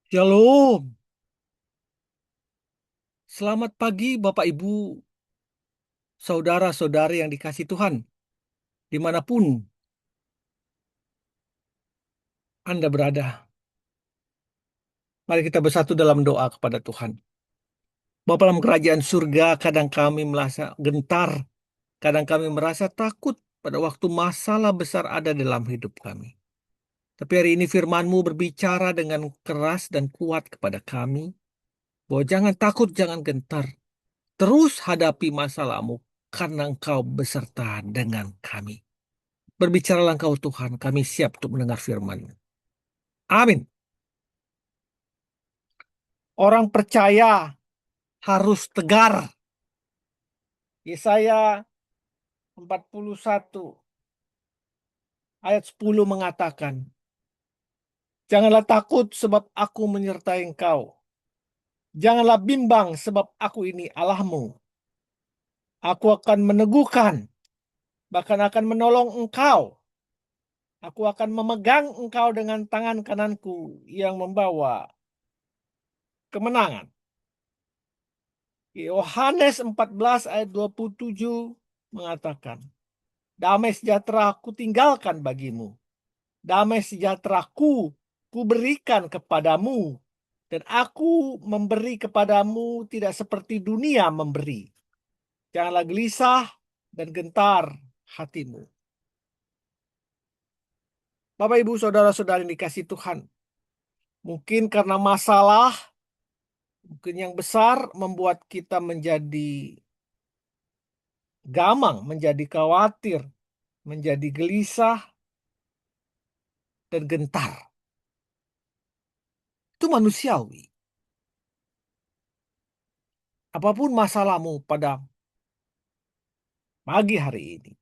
Shalom, selamat pagi Bapak Ibu, saudara-saudari yang dikasih Tuhan, dimanapun Anda berada. Mari kita bersatu dalam doa kepada Tuhan. Bapa dalam kerajaan surga, kadang kami merasa gentar, kadang kami merasa takut pada waktu masalah besar ada dalam hidup kami. Tapi hari ini firman-Mu berbicara dengan keras dan kuat kepada kami, bahwa jangan takut, jangan gentar. Terus hadapi masalahmu, karena Engkau beserta dengan kami. Berbicaralah Engkau Tuhan, kami siap untuk mendengar firman-Mu. Amin. Orang percaya harus tegar. Yesaya 41 ayat 10 mengatakan, janganlah takut sebab aku menyertai engkau. Janganlah bimbang sebab aku ini Allahmu. Aku akan meneguhkan, bahkan akan menolong engkau. Aku akan memegang engkau dengan tangan kananku yang membawa kemenangan. Yohanes 14 ayat 27 mengatakan, damai sejahtera ku tinggalkan bagimu. Damai sejahteraku ku berikan kepadamu. Dan aku memberi kepadamu tidak seperti dunia memberi. Janganlah gelisah dan gentar hatimu. Bapak, Ibu, Saudara-saudari yang dikasih Tuhan. Mungkin karena masalah, mungkin yang besar membuat kita menjadi gamang, menjadi khawatir, menjadi gelisah, dan gentar. Itu manusiawi. Apapun masalahmu pada pagi hari ini,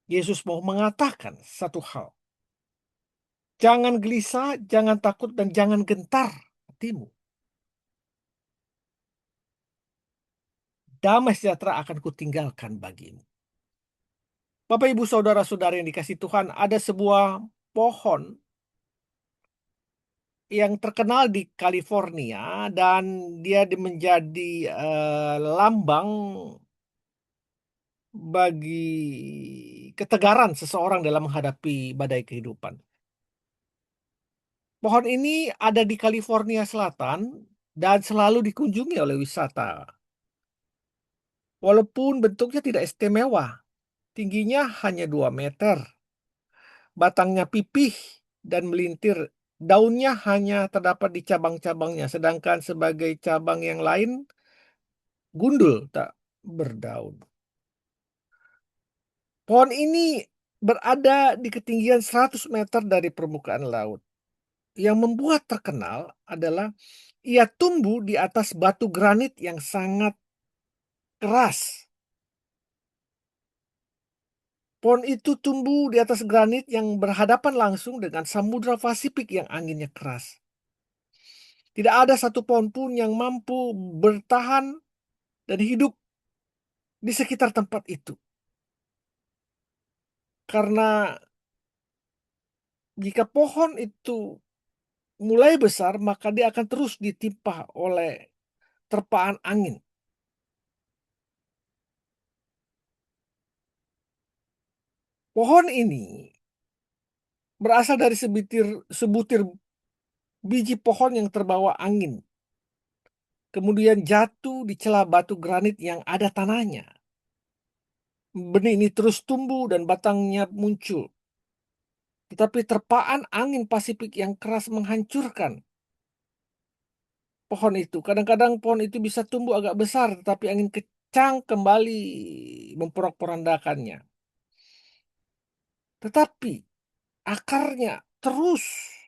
Yesus mau mengatakan satu hal. Jangan gelisah, jangan takut, dan jangan gentar hatimu. Damai sejahtera akan kutinggalkan bagimu. Bapak, Ibu, Saudara-saudara yang dikasih Tuhan, ada sebuah pohon yang terkenal di California dan dia menjadi lambang bagi ketegaran seseorang dalam menghadapi badai kehidupan. Pohon ini ada di California Selatan dan selalu dikunjungi oleh wisata. Walaupun bentuknya tidak istimewa, tingginya hanya 2 meter, batangnya pipih dan melintir, daunnya hanya terdapat di cabang-cabangnya, sedangkan sebagai cabang yang lain gundul tak berdaun. Pohon ini berada di ketinggian 100 meter dari permukaan laut. Yang membuat terkenal adalah ia tumbuh di atas batu granit yang sangat keras. Pohon itu tumbuh di atas granit yang berhadapan langsung dengan Samudra Pasifik yang anginnya keras. Tidak ada satu pohon pun yang mampu bertahan dan hidup di sekitar tempat itu. Karena jika pohon itu mulai besar, maka dia akan terus ditimpa oleh terpaan angin. Pohon ini berasal dari sebutir biji pohon yang terbawa angin. Kemudian jatuh di celah batu granit yang ada tanahnya. Benih ini terus tumbuh dan batangnya muncul. Tetapi terpaan angin Pasifik yang keras menghancurkan pohon itu. Kadang-kadang pohon itu bisa tumbuh agak besar, tetapi angin kencang kembali memporak-porandakannya. Tetapi akarnya terus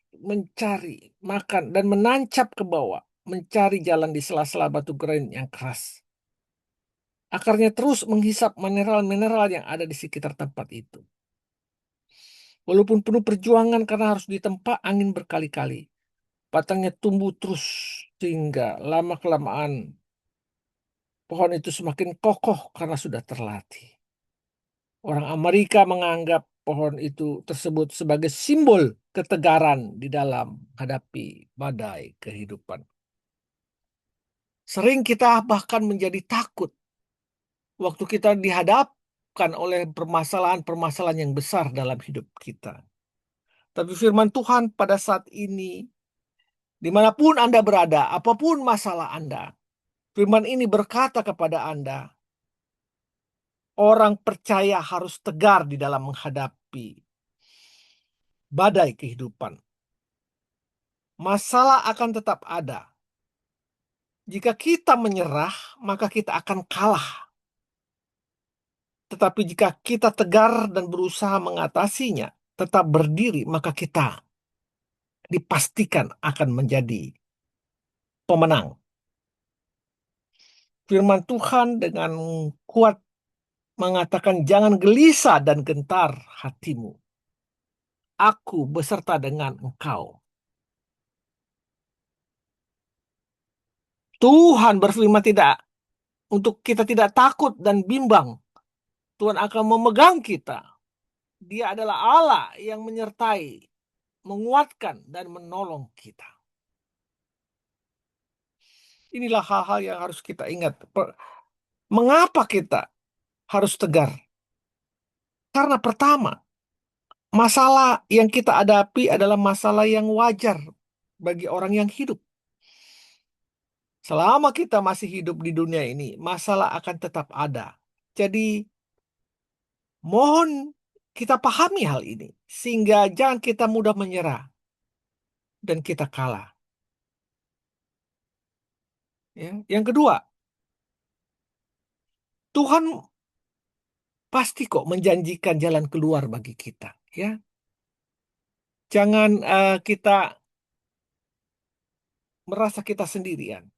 mencari makan dan menancap ke bawah, mencari jalan di sela-sela batu granit yang keras. Akarnya terus menghisap mineral-mineral yang ada di sekitar tempat itu. Walaupun penuh perjuangan karena harus ditempa angin berkali-kali, batangnya tumbuh terus sehingga lama-kelamaan pohon itu semakin kokoh karena sudah terlatih. Orang Amerika menganggap pohon itu tersebut sebagai simbol ketegaran di dalam hadapi badai kehidupan. Sering kita bahkan menjadi takut waktu kita dihadapkan oleh permasalahan-permasalahan yang besar dalam hidup kita. Tapi firman Tuhan pada saat ini, dimanapun Anda berada, apapun masalah Anda, firman ini berkata kepada Anda, orang percaya harus tegar di dalam menghadapi badai kehidupan. Masalah akan tetap ada. Jika kita menyerah, maka kita akan kalah. Tetapi jika kita tegar dan berusaha mengatasinya, tetap berdiri, maka kita dipastikan akan menjadi pemenang. Firman Tuhan dengan kuat mengatakan, jangan gelisah dan gentar hatimu. Aku beserta dengan engkau. Tuhan berfirman tidak untuk kita tidak takut dan bimbang. Tuhan akan memegang kita. Dia adalah Allah yang menyertai, menguatkan, dan menolong kita. Inilah hal-hal yang harus kita ingat. Mengapa kita harus tegar? Karena pertama, masalah yang kita hadapi adalah masalah yang wajar bagi orang yang hidup. Selama kita masih hidup di dunia ini, masalah akan tetap ada. Jadi, mohon kita pahami hal ini, sehingga jangan kita mudah menyerah dan kita kalah. Ya. Yang kedua, Tuhan pasti kok menjanjikan jalan keluar bagi kita. Ya, jangan kita merasa kita sendirian.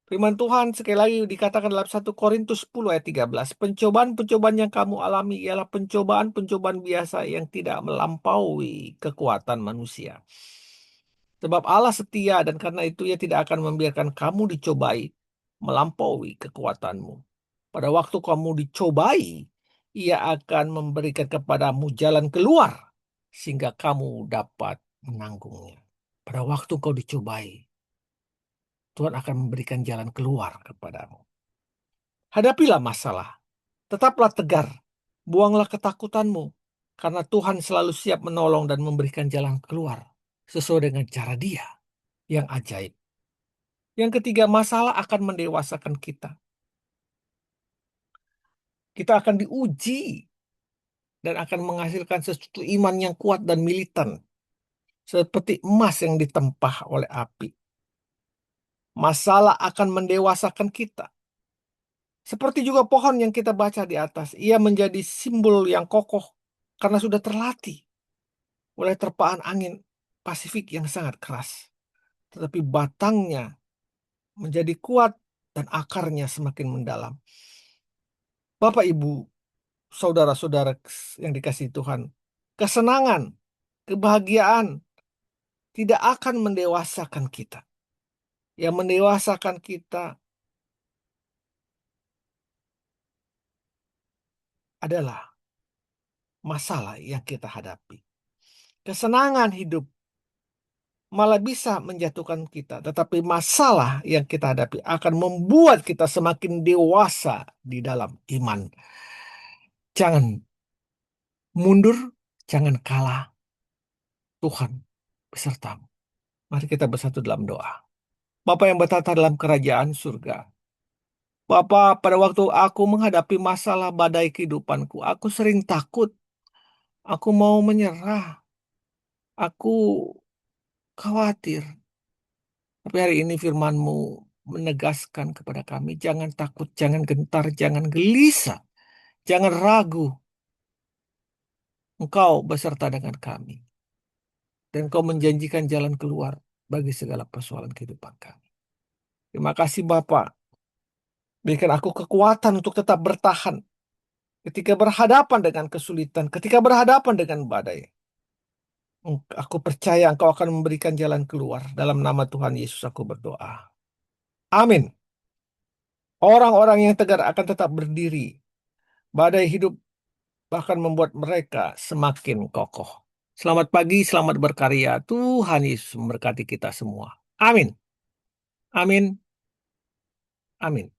Firman Tuhan sekali lagi dikatakan dalam 1 Korintus 10 ayat 13. Pencobaan-pencobaan yang kamu alami ialah pencobaan-pencobaan biasa yang tidak melampaui kekuatan manusia. Sebab Allah setia dan karena itu Ia tidak akan membiarkan kamu dicobai melampaui kekuatanmu. Pada waktu kamu dicobai, Ia akan memberikan kepadamu jalan keluar sehingga kamu dapat menanggungnya. Pada waktu kau dicobai, Tuhan akan memberikan jalan keluar kepadamu. Hadapilah masalah, tetaplah tegar, buanglah ketakutanmu, karena Tuhan selalu siap menolong dan memberikan jalan keluar sesuai dengan cara Dia yang ajaib. Yang ketiga, masalah akan mendewasakan kita. Kita akan diuji dan akan menghasilkan sesuatu iman yang kuat dan militan, seperti emas yang ditempah oleh api. Masalah akan mendewasakan kita. Seperti juga pohon yang kita baca di atas, ia menjadi simbol yang kokoh karena sudah terlatih oleh terpaan angin Pasifik yang sangat keras. Tetapi batangnya menjadi kuat dan akarnya semakin mendalam. Bapak, Ibu, saudara-saudara yang dikasihi Tuhan, kesenangan, kebahagiaan tidak akan mendewasakan kita. Yang mendewasakan kita adalah masalah yang kita hadapi. Kesenangan hidup malah bisa menjatuhkan kita, tetapi masalah yang kita hadapi akan membuat kita semakin dewasa di dalam iman. Jangan mundur, jangan kalah. Tuhan besertamu. Mari kita bersatu dalam doa. Bapa yang bertata dalam kerajaan surga. Bapa, pada waktu aku menghadapi masalah badai kehidupanku, aku sering takut. Aku mau menyerah. Aku khawatir. Tapi hari ini firman-Mu menegaskan kepada kami, jangan takut, jangan gentar, jangan gelisah, jangan ragu. Engkau beserta dengan kami. Dan Engkau menjanjikan jalan keluar bagi segala persoalan kehidupan kami. Terima kasih Bapak. Berikan aku kekuatan untuk tetap bertahan ketika berhadapan dengan kesulitan, ketika berhadapan dengan badai. Aku percaya Engkau akan memberikan jalan keluar. Dalam nama Tuhan Yesus aku berdoa. Amin. Orang-orang yang tegar akan tetap berdiri. Badai hidup bahkan membuat mereka semakin kokoh. Selamat pagi, selamat berkarya. Tuhan Yesus memberkati kita semua. Amin. Amin. Amin.